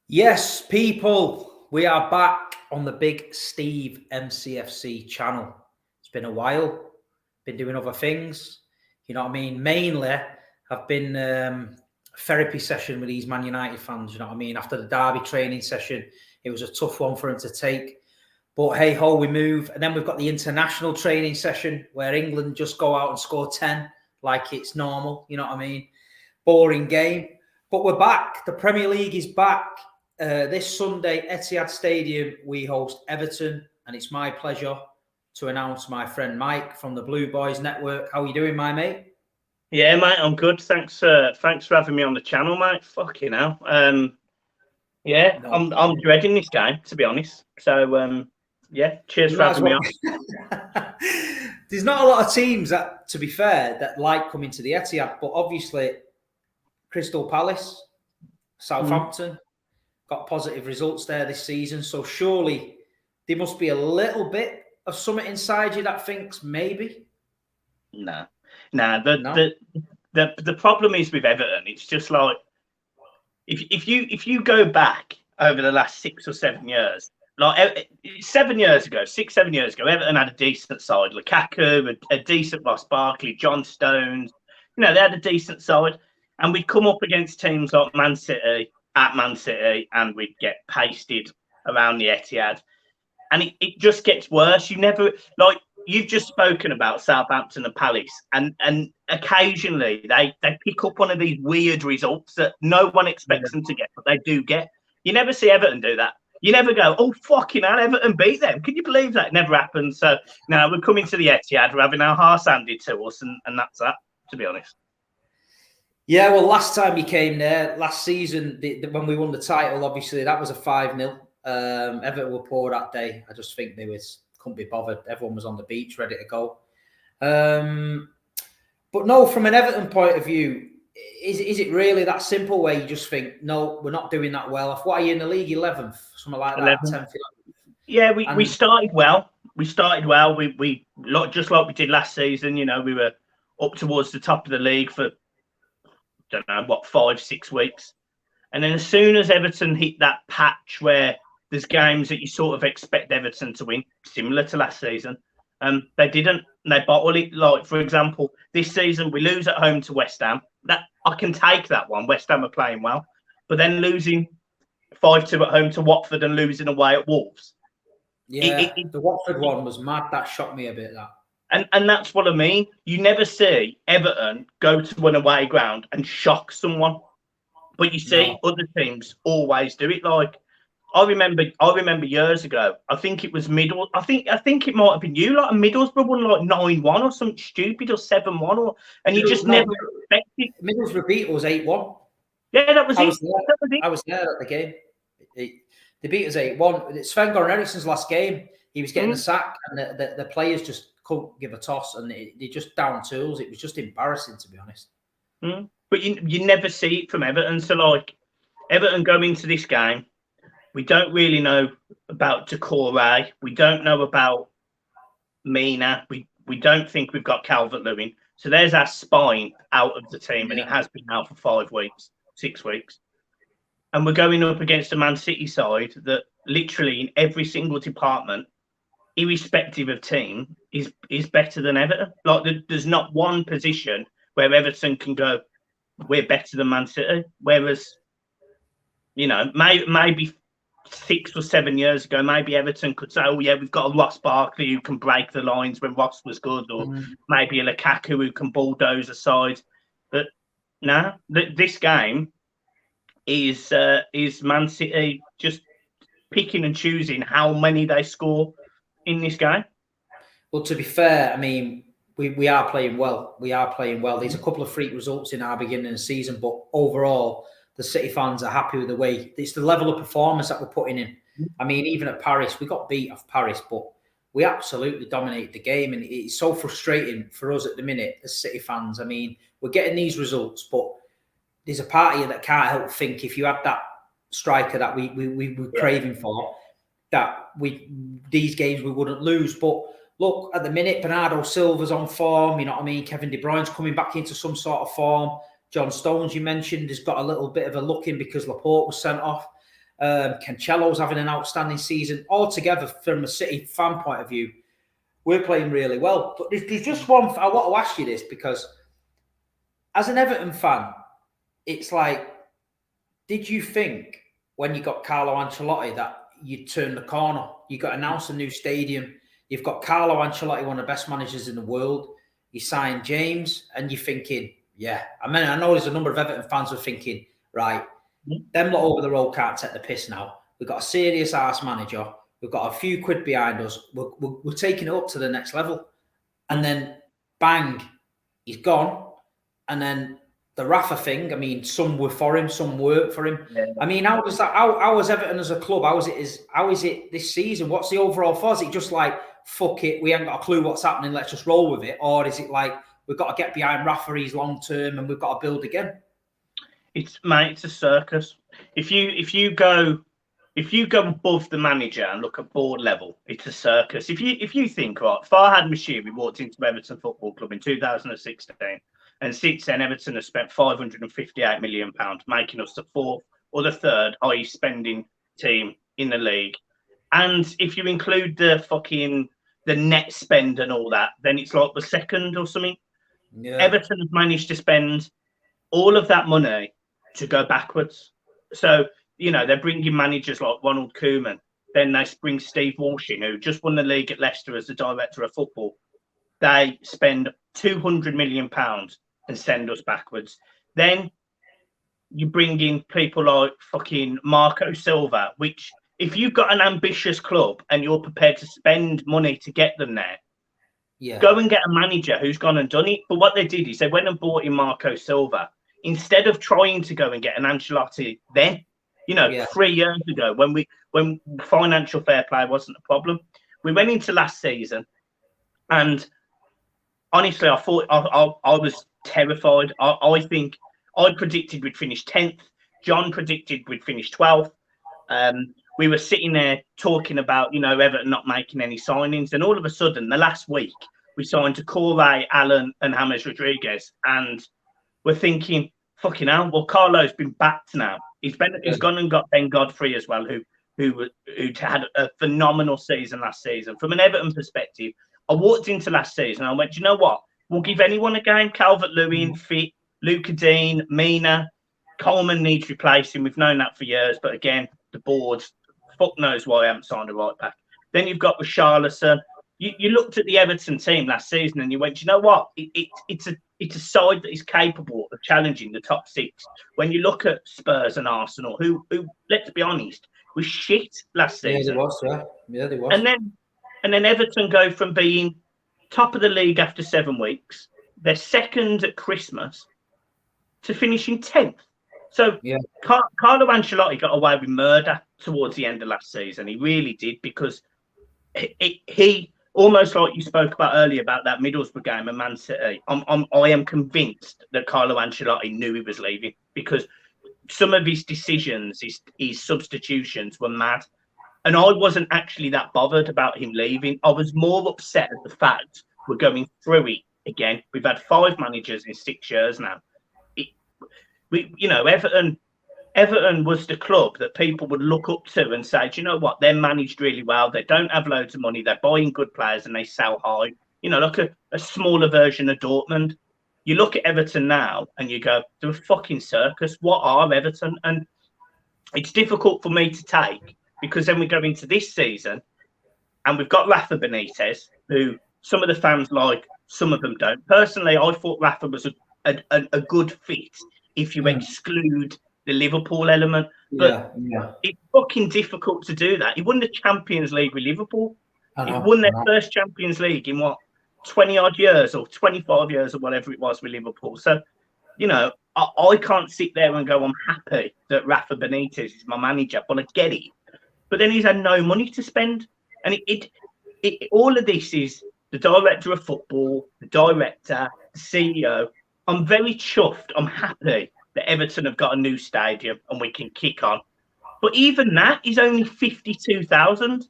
Yes, people, we are back on the Big Steve MCFC channel. It's been a while, been doing other things, you know what I mean? Mainly, I've been therapy session with these Man United fans, you know what I mean? After the derby training session, it was a tough one for them to take. But hey ho, we move. And then we've got the international training session where England just go out and score 10 like it's normal, you know what I mean? Boring game. But we're back. The Premier League is back. This Sunday, Etihad Stadium, we host Everton, and it's my pleasure to announce my friend Mike from the Blue Boys Network. How are you doing, my mate? Yeah, mate, I'm good. Thanks for having me on the channel, mate. Fucking hell. Yeah, No. I'm dreading this game, to be honest. So, yeah, cheers for having me on. There's not a lot of teams that, to be fair, that like coming to the Etihad, but obviously Crystal Palace, Southampton got positive results there this season. So surely there must be a little bit of something inside you that thinks maybe. No. The problem is with Everton. It's just like if you go back over the last 6 or 7 years, like 7 years ago, 6-7 years ago, Everton had a decent side. Lukaku, a decent Ross Barkley, John Stones. You know, they had a decent side, and we'd come up against teams like Man City at Man City, and we'd get pasted around the Etihad. And it just gets worse. You never, like, you've just spoken about Southampton and Palace, and occasionally they pick up one of these weird results that no one expects them to get, but they do get. You never see Everton do that. You never go, oh, fucking hell, Everton beat them. Can you believe that? It never happens. So now we're coming to the Etihad, we're having our hearts handed to us, and that's that, to be honest. Yeah, well, last time you came there, last season, when we won the title, obviously that was a 5-0. Everton were poor that day. I just think couldn't be bothered. Everyone was on the beach, ready to go. But no, from an Everton point of view, is it really that simple where you just think, no, we're not doing that well? What are you in the league? 11th, something like that. 10th. Yeah, we started well. We started well. We just like we did last season. You know, we were up towards the top of the league for, don't know, what, 5-6 weeks. And then as soon as Everton hit that patch where there's games that you sort of expect Everton to win, similar to last season, they didn't. They bottled it. Like, for example, this season we lose at home to West Ham. That I can take that one. West Ham are playing well. But then losing 5-2 at home to Watford and losing away at Wolves. Yeah, the Watford one was mad. That shocked me a bit, that. And that's what I mean. You never see Everton go to an away ground and shock someone. But you see other teams always do it. Like, I remember years ago, I think it was I think it might have been you, like Middlesbrough won like 9-1 or something stupid, or 7-1, and you just never expected. Middlesbrough beat us 8-1. Yeah, that was it. I was there at the game. They beat us 8-1. It's Sven-Goran Eriksson's last game. He was getting the sack, and the players just couldn't give a toss, and they just down tools. It was just embarrassing, to be honest. But you never see it from Everton. So, like, Everton go into this game, we don't really know about Decore. We don't know about Mina. We don't think we've got Calvert-Lewin. So there's our spine out of the team, and it has been out for 5 weeks, 6 weeks. And we're going up against a Man City side that literally in every single department, irrespective of team, is better than Everton. Like, there's not one position where Everton can go, we're better than Man City. Whereas, you know, maybe 6 or 7 years ago, maybe Everton could say, oh, yeah, we've got a Ross Barkley who can break the lines when Ross was good, or maybe a Lukaku who can bulldoze a side. But no, this game is Man City just picking and choosing how many they score in this game. Well, to be fair, I mean, we are playing well. We are playing well. There's a couple of freak results in our beginning of the season, but overall, the City fans are happy with the way. It's the level of performance that we're putting in. I mean, even at Paris, we got beat off Paris, but we absolutely dominated the game, and it's so frustrating for us at the minute as City fans. I mean, we're getting these results, but there's a part of you that can't help think if you had that striker that we were craving for, that these games we wouldn't lose. But look, at the minute, Bernardo Silva's on form. You know what I mean? Kevin De Bruyne's coming back into some sort of form. John Stones, you mentioned, has got a little bit of a look in because Laporte was sent off. Cancelo's having an outstanding season. Altogether, from a City fan point of view, we're playing really well. But there's just one. I want to ask you this because, as an Everton fan, it's like, did you think when you got Carlo Ancelotti that you'd turn the corner? You got announced a new stadium. You've got Carlo Ancelotti, one of the best managers in the world. You signed James, and you're thinking, yeah. I mean, I know there's a number of Everton fans who are thinking, right, them lot over the road can't take the piss now. We've got a serious arse manager. We've got a few quid behind us. We're taking it up to the next level. And then, bang, he's gone. And then the Rafa thing, I mean, some were for him, some weren't for him. Yeah. I mean, how is Everton as a club? How is it this season? What's the overall thought? Is it just like, fuck it, we ain't got a clue what's happening, let's just roll with it? Or is it like, we've got to get behind Rafa, he's long term, and we've got to build again? It's a circus. If you go above the manager and look at board level, it's a circus. If you think, right, Farhad Moshiri walked into Everton Football Club in 2016, and since then Everton has spent £558 million, making us the fourth or the third highest spending team in the league. And if you include the net spend and all that, then it's like the second or something. Yeah. Everton have managed to spend all of that money to go backwards. So, they're bringing managers like Ronald Koeman. Then they bring Steve Walsh in, who just won the league at Leicester as the director of football. They spend £200 million and send us backwards. Then you bring in people like fucking Marco Silva, which, if you've got an ambitious club and you're prepared to spend money to get them there, go and get a manager who's gone and done it. But what they did is they went and bought in Marco Silva instead of trying to go and get an Ancelotti then. 3 years ago, when financial fair play wasn't a problem, we went into last season, and honestly, I thought I was terrified. I think I predicted we'd finish 10th. John predicted we'd finish 12th. We were sitting there talking about, Everton not making any signings. And all of a sudden, the last week, we signed Corey, Allen, and James Rodriguez. And we're thinking, fucking hell, well, Carlo's been backed now. He's gone and got Ben Godfrey as well, who had a phenomenal season last season. From an Everton perspective, I walked into last season and I went, do you know what? We'll give anyone a game. Calvert-Lewin, fit, Luca Dean, Mina. Coleman needs replacing. We've known that for years. But again, the board, fuck knows why I haven't signed a right back. Then you've got Richarlison. You looked at the Everton team last season and you went, you know what? It's a side that is capable of challenging the top six. When you look at Spurs and Arsenal, who let's be honest, was shit last season. Yeah, they was. And then Everton go from being top of the league after 7 weeks, they're second at Christmas, to finishing 10th. So Carlo Ancelotti got away with murder towards the end of last season. He really did, because he almost like you spoke about earlier about that Middlesbrough game at Man City. I am convinced that Carlo Ancelotti knew he was leaving, because some of his decisions, his substitutions were mad. And I wasn't actually that bothered about him leaving. I was more upset at the fact we're going through it again. We've had 5 managers in 6 years now. Everton was the club that people would look up to and say, do you know what? They're managed really well. They don't have loads of money. They're buying good players and they sell high. Like a smaller version of Dortmund. You look at Everton now and you go, they're a fucking circus. What are Everton? And it's difficult for me to take, because then we go into this season and we've got Rafa Benitez, who some of the fans like, some of them don't. Personally, I thought Rafa was a good fit if you exclude the Liverpool element. But it's fucking difficult to do that. He won the Champions League with Liverpool. He won their first Champions League in 20 odd years or 25 years or whatever it was with Liverpool. So, I can't sit there and go, I'm happy that Rafa Benitez is my manager, but I get it. But then he's had no money to spend. And all of this is the director of football, the director, the CEO. I'm very chuffed. I'm happy that Everton have got a new stadium and we can kick on. But even that is only 52,000.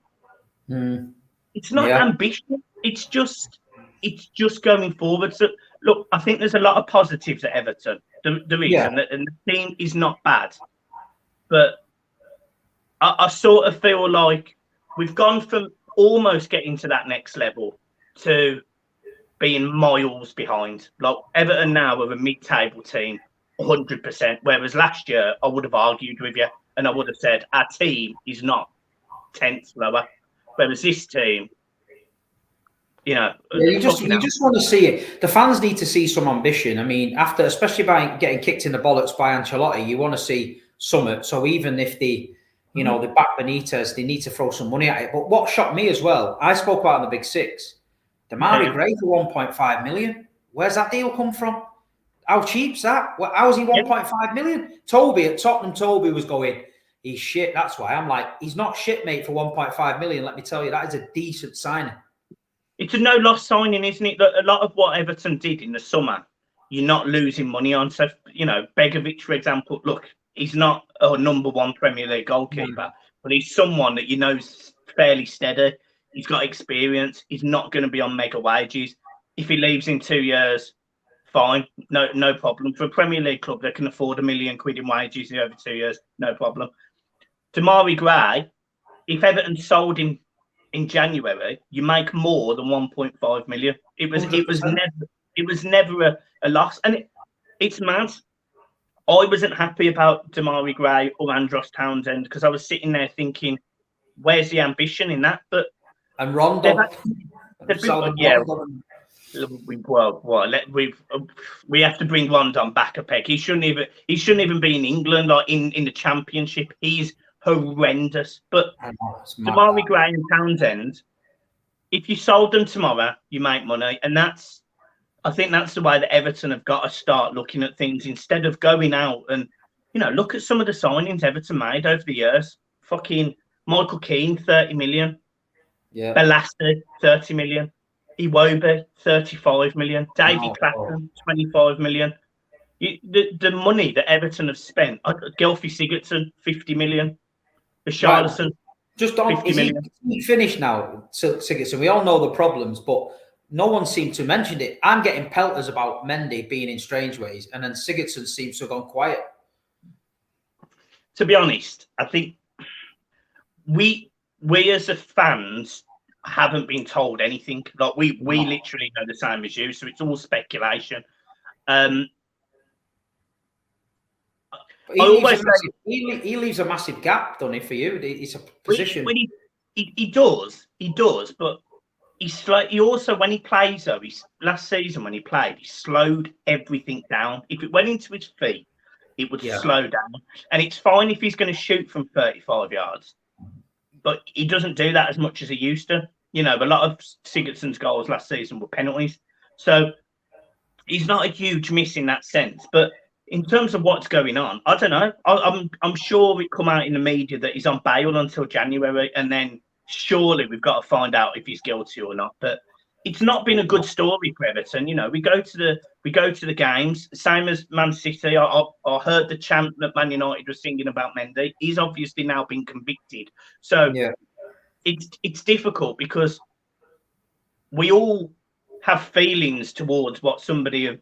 It's not ambition. It's just going forward. So look, I think there's a lot of positives at Everton. There is, and the team is not bad. But I sort of feel like we've gone from almost getting to that next level to being miles behind. Like Everton now are a mid-table team, 100%. Whereas last year, I would have argued with you and I would have said our team is not 10th lower. Whereas this team, Yeah, you just want to see it. The fans need to see some ambition. I mean, after, especially by getting kicked in the bollocks by Ancelotti, you want to see summit. So even if they back Benitez, they need to throw some money at it. But what shocked me as well, I spoke about in the Big Six, Damari Gray for 1.5 million. Where's that deal come from? How cheap's that? How is he 1.5 million? Toby at Tottenham, Toby was going, he's shit. That's why I'm like, he's not shit, mate, for 1.5 million. Let me tell you, that is a decent signing. It's a no-loss signing, isn't it? A lot of what Everton did in the summer, you're not losing money on. So, Begovic, for example, look, he's not a number one Premier League goalkeeper, but he's someone that is fairly steady. He's got experience. He's not going to be on mega wages. If he leaves in 2 years, fine, no problem. For a Premier League club that can afford £1 million in wages over 2 years, no problem. Damari Gray, if Everton sold him in January, you make more than 1.5 million. It was never a loss, and it's mad. I wasn't happy about Damari Gray or Andros Townsend because I was sitting there thinking, where's the ambition in that? But and Rondo, we have to bring Rondon back a peg. He shouldn't even be in England, like in the Championship. He's horrendous. But Damari Gray and Townsend, if you sold them tomorrow, you make money, and I think that's the way that Everton have got to start looking at things instead of going out and look at some of the signings Everton made over the years. Fucking Michael Keane, 30 million. Yeah. Belasted, 30 million. Iwobi, 35 million. Davy Clapton, 25 million. The money that Everton have spent, Gelfi Sigurdsson, 50 million. Richarlison, just on, 50 million. He finished now, Sigurdsson? We all know the problems, but no one seemed to mention it. I'm getting pelters about Mendy being in strange ways, and then Sigurdsson seems to have gone quiet. To be honest, I think we as the fans haven't been told anything. Like we literally know the same as you, so it's all speculation. He leaves a massive gap, doesn't he, for you? It's a position. He does, but he also, when he plays though, last season when he played, he slowed everything down. If it went into his feet, it would slow down. And it's fine if he's going to shoot from 35 yards, but he doesn't do that as much as he used to. A lot of Sigurdsson's goals last season were penalties, so he's not a huge miss in that sense. But in terms of what's going on, I don't know. I'm sure it come out in the media that he's on bail until January, and then surely we've got to find out if he's guilty or not. But it's not been a good story for Everton. We go to the games, same as Man City. I heard the chant that Man United was singing about Mendy. He's obviously now been convicted, so it's difficult because we all have feelings towards what somebody,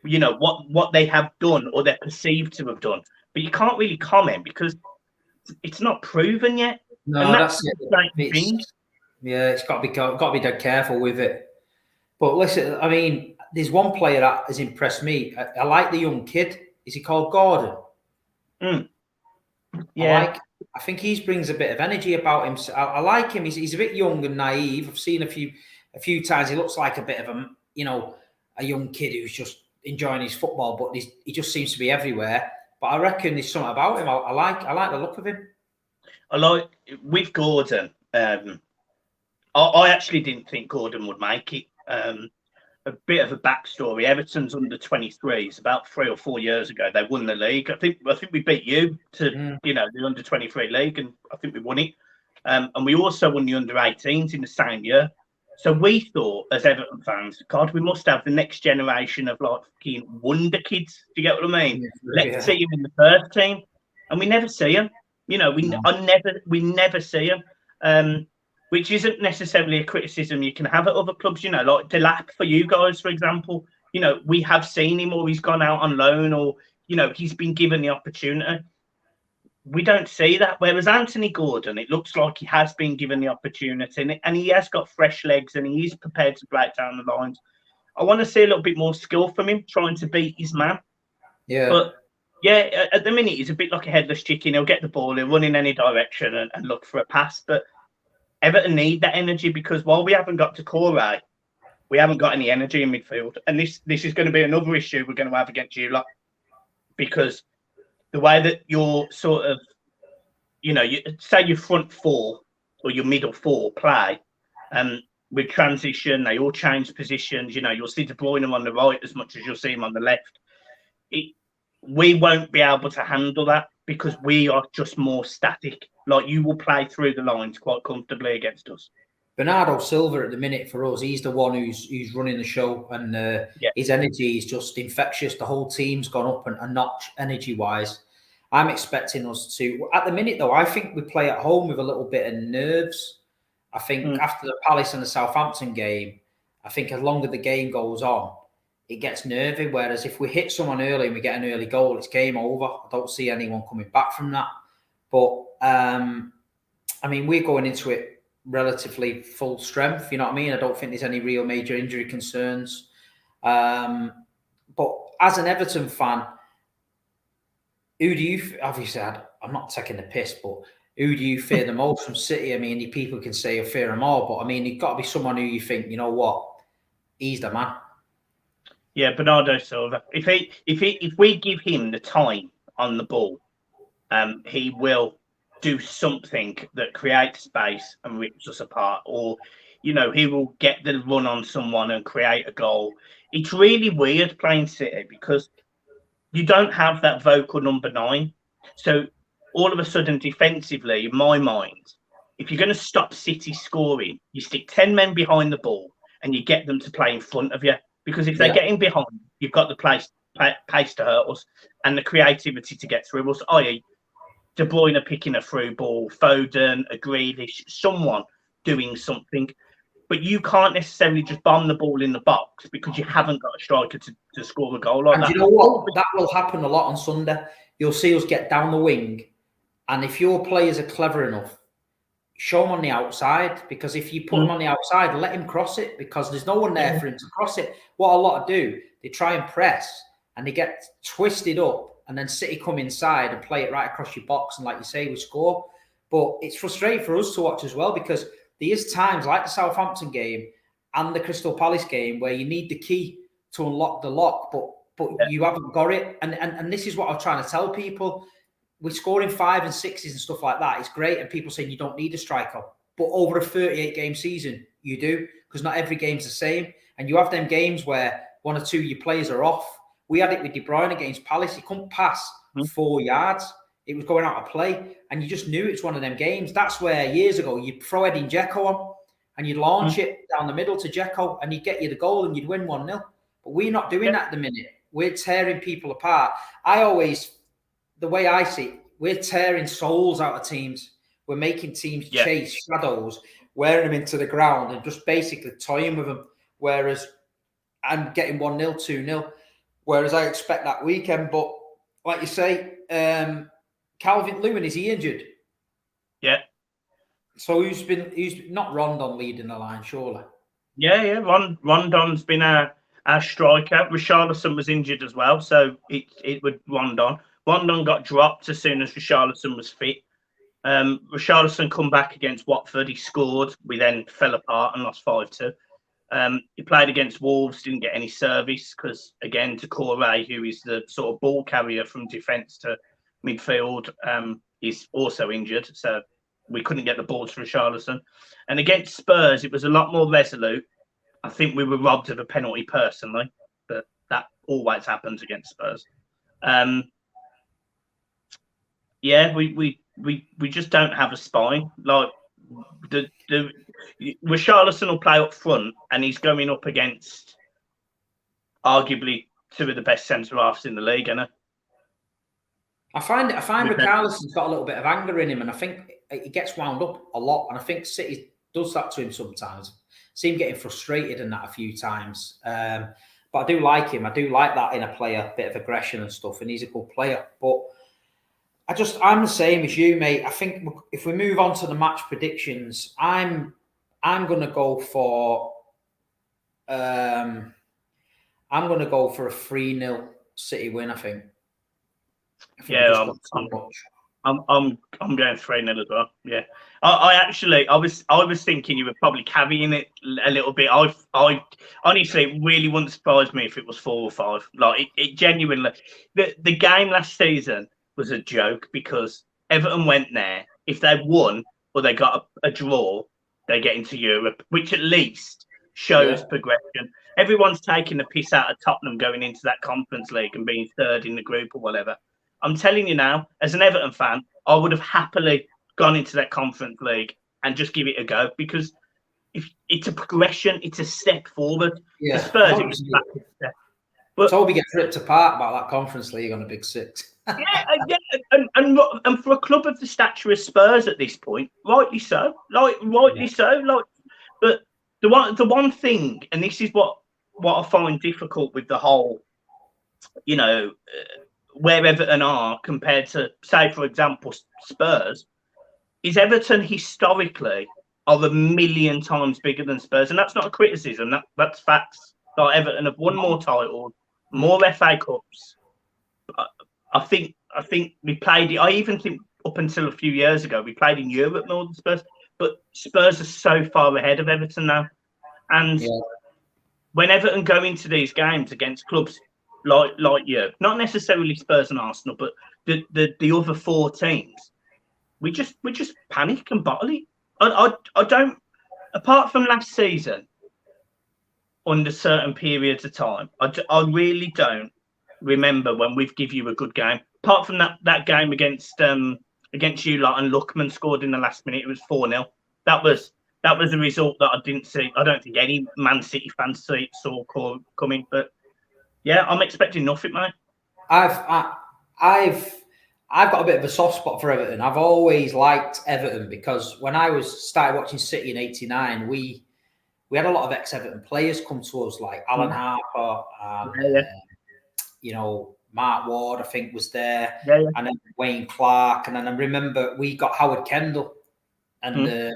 what they have done or they're perceived to have done, but you can't really comment because it's not proven yet. No, and that's it. It's got to be dead careful with it. But listen, I mean, there's one player that has impressed me. I like the young kid. Is he called Gordon? Yeah. I think he brings a bit of energy about him. I like him. He's a bit young and naive. I've seen a few times. He looks like a bit of a young kid who's just enjoying his football, but he just seems to be everywhere. But I reckon there's something about him. I like the look of him. I like with Gordon. I actually didn't think Gordon would make it. A bit of a backstory. Everton's under 23s about 3 or 4 years ago. They won the league. I think we beat you to the under 23 league, and I think we won it. And we also won the under 18s in the same year. So we thought, as Everton fans, God, we must have the next generation of like fucking wonder kids. Do you get what I mean? Let's see them in the first team, and we never see them. We never see them. Which isn't necessarily a criticism you can have at other clubs, like Delap for you guys, for example. We have seen him, or he's gone out on loan, or, he's been given the opportunity. we don't see that. Whereas Anthony Gordon, it looks like he has been given the opportunity and he has got fresh legs and he is prepared to break down the lines. I want to see a little bit more skill from him, trying to beat his man. Yeah. But yeah, at the minute, he's a bit like a headless chicken. He'll get the ball, he'll run in any direction and look for a pass. But Everton need that energy because while we haven't got to Corey, we haven't got any energy in midfield. And this is going to be another issue we're going to have against you lot, because the way that you're sort of, you say your front four or your middle four play, with transition, they all change positions. You'll see De Bruyne on the right as much as you'll see him on the left. We won't be able to handle that because we are just more static. Like, you will play through the lines quite comfortably against us. Bernardo Silva at the minute for us, he's the one who's running the show, and his energy is just infectious. The whole team's gone up a notch energy-wise. I'm expecting us to, at the minute though, I think we play at home with a little bit of nerves. I think after the Palace and the Southampton game, I think as longer the game goes on, it gets nervy. Whereas if we hit someone early and we get an early goal, it's game over. I don't see anyone coming back from that. But, I mean, we're going into it relatively full strength, you know what I mean? I don't think there's any real major injury concerns. But as an Everton fan, who do you, obviously, I'm not taking the piss, but who do you fear the most from City? I mean, people can say you fear them all, but I mean, you've got to be someone who you think, you know what, he's the man. Yeah, Bernardo Silva. If we give him the time on the ball, he will do something that creates space and rips us apart, or he will get the run on someone and create a goal. It's really weird playing City because you don't have that vocal number 9. So all of a sudden, defensively, in my mind, if you're going to stop City scoring, you stick 10 men behind the ball and you get them to play in front of you. Because if they're getting behind, you've got the pace to hurt us and the creativity to get through us, i.e. De Bruyne picking a through ball, Foden, a Grealish, someone doing something. But you can't necessarily just bomb the ball in the box because you haven't got a striker to score a goal like that. And you know what? That will happen a lot on Sunday. You'll see us get down the wing. And if your players are clever enough, show them on the outside, because if you put him on the outside, let him cross it, because there's no one there for him to cross it. What a lot do, they try and press and they get twisted up, and then City come inside and play it right across your box, and like you say, we score. But it's frustrating for us to watch as well, because there is times like the Southampton game and the Crystal Palace game where you need the key to unlock the lock, but you haven't got it. And this is what I'm trying to tell people. We're scoring 5 and 6s and stuff like that. It's great. And people saying you don't need a striker. But over a 38-game season, you do, because not every game's the same. And you have them games where 1 or 2 of your players are off. We had it with De Bruyne against Palace. He couldn't pass 4 yards. It was going out of play. And you just knew it's one of them games. That's where years ago, you'd throw Edin Dzeko on and you'd launch it down the middle to Dzeko and he'd get you the goal and you'd win 1-0. But we're not doing that at the minute. We're tearing people apart. The way I see it, we're tearing souls out of teams. We're making teams chase shadows, wearing them into the ground and just basically toying with them. Whereas I'm getting 1-0, 2-0. Whereas I expect that weekend. But like you say, Calvert-Lewin, is he injured? Yeah. So who's not Rondon leading the line, surely? Yeah. Rondon's been our striker. Richarlison was injured as well, so it would Rondon. Rondon got dropped as soon as Richarlison was fit. Richarlison come back against Watford. He scored. We then fell apart and lost 5-2. He played against Wolves, didn't get any service because, again, Doucouré, who is the sort of ball carrier from defence to midfield, is also injured. So we couldn't get the ball to Richarlison. And against Spurs, it was a lot more resolute. I think we were robbed of a penalty personally, but that always happens against Spurs. We just don't have a spine. Like Richarlison will play up front, and he's going up against arguably 2 of the best centre halves in the league, isn't he? I find Richarlison's got a little bit of anger in him, and I think he gets wound up a lot. And I think City does that to him sometimes. See him getting frustrated in that a few times. But I do like him. I do like that in a player, bit of aggression and stuff, and he's a good player. But I'm the same as you, mate. I think if we move on to the match predictions, I'm going to go for I'm going to go for a 3-0 City win. I think we just got too much. I'm going 3-0 as well. Yeah, I was thinking you were probably carrying it a little bit. I honestly, it really wouldn't surprise me if it was 4 or 5. Like it genuinely, the game last season was a joke because Everton went there. If they won or they got a draw, they get into Europe, which at least shows progression. Everyone's taking the piss out of Tottenham going into that Conference League and being third in the group or whatever. I'm telling you now, as an Everton fan, I would have happily gone into that Conference League and just give it a go because if it's a progression, it's a step forward. Yeah, the Spurs, it was a backward step. But so we get ripped apart about that Conference League on a big 6. yeah, and for a club of the stature of Spurs at this point, rightly so. But the one thing, and this is what I find difficult with the whole, where Everton are compared to, say, for example, Spurs, is Everton historically are a million times bigger than Spurs, and that's not a criticism. That's facts. Like Everton have won more titles, more FA Cups. I think we played. I even think up until a few years ago we played in Europe more than Spurs. But Spurs are so far ahead of Everton now, and when Everton go into these games against clubs like you, not necessarily Spurs and Arsenal, but the other 4 teams, we just panic and bottle it. I don't, apart from last season, under certain periods of time, I really don't remember when we've give you a good game. Apart from that game against you lot, and Lookman scored in the last minute, it was 4-0. That was a result that I didn't see. I don't think any Man City fans saw coming. But yeah, I'm expecting nothing, mate. I've got a bit of a soft spot for Everton. I've always liked Everton because when I started watching City in '89, we had a lot of ex-Everton players come to us, like Alan Harper, Mark Ward, I think, was there, and then Wayne Clark, and then I remember we got Howard Kendall, and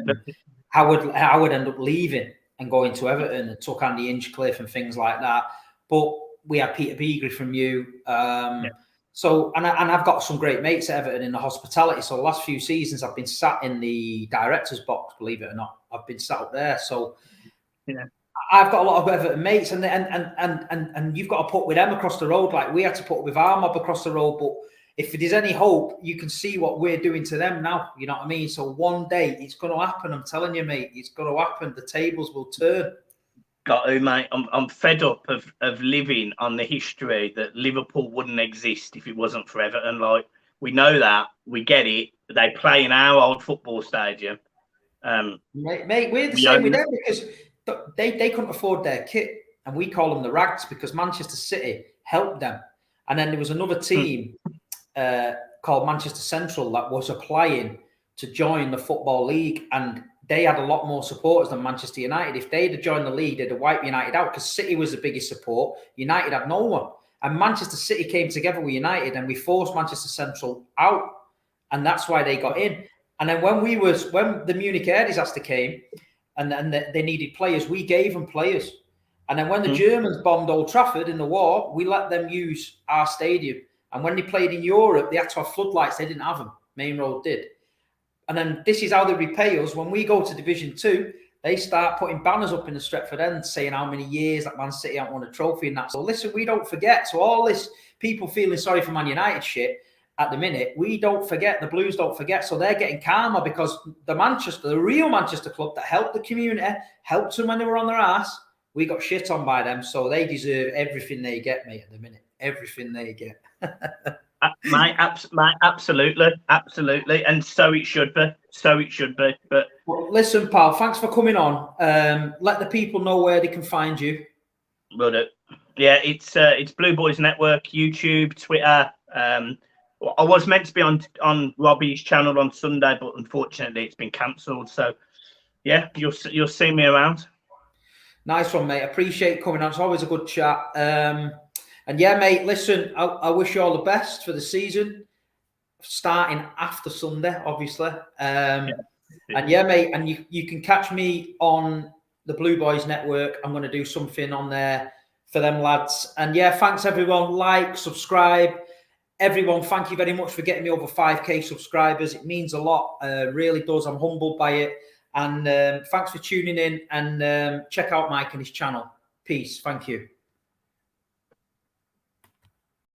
Howard ended up leaving and going to Everton and took Andy Inchcliffe and things like that. But we had Peter Beagrie from you. So, and I've got some great mates at Everton in the hospitality. So the last few seasons I've been sat in the director's box, believe it or not. I've been sat up there. So I've got a lot of Everton mates, and you've got to put with them across the road. Like we had to put with our mob across the road. But if there's any hope, you can see what we're doing to them now. You know what I mean? So one day it's going to happen. I'm telling you, mate, it's going to happen. The tables will turn. Got to, mate. I'm fed up of living on the history that Liverpool wouldn't exist if it wasn't for Everton. Like, we know that. We get it. They play in our old football stadium. Mate, we're the same with them because they couldn't afford their kit, and we call them the Rags because Manchester City helped them. And then there was another team called Manchester Central that was applying to join the Football League, and they had a lot more supporters than Manchester United. If they'd have joined the league, they'd have wiped United out because City was the biggest support. United had no one. And Manchester City came together with United and we forced Manchester Central out. And that's why they got in. And then when the Munich air disaster came and they needed players, we gave them players. And then when the Germans bombed Old Trafford in the war, we let them use our stadium. And when they played in Europe, they had to have floodlights. They didn't have them. Main Road did. And then this is how they repay us. When we go to Division 2, they start putting banners up in the Stretford End saying how many years that Man City haven't won a trophy and that. So listen, we don't forget. So all this people feeling sorry for Man United shit at the minute, we don't forget. The Blues don't forget. So they're getting calmer because the real Manchester club that helped the community, helped them when they were on their ass, we got shit on by them. So they deserve everything they get, mate, at the minute. Everything they get. Mate, absolutely, and so it should be. But well, listen, pal, thanks for coming on. Let the people know where they can find you. Will do. Yeah, it's Blue Boys Network, YouTube, Twitter. I was meant to be on Robbie's channel on Sunday, but unfortunately it's been cancelled. So yeah, you'll see me around. Nice one, mate. Appreciate coming on. It's always a good chat. And yeah, mate, listen, I wish you all the best for the season. starting after Sunday, obviously. And yeah, mate, and you can catch me on the Blue Boys Network. I'm going to do something on there for them lads. And yeah, thanks everyone. Like, subscribe. Everyone, thank you very much for getting me over 5K subscribers. It means a lot, really does. I'm humbled by it. And thanks for tuning in, and check out Mike and his channel. Peace. Thank you.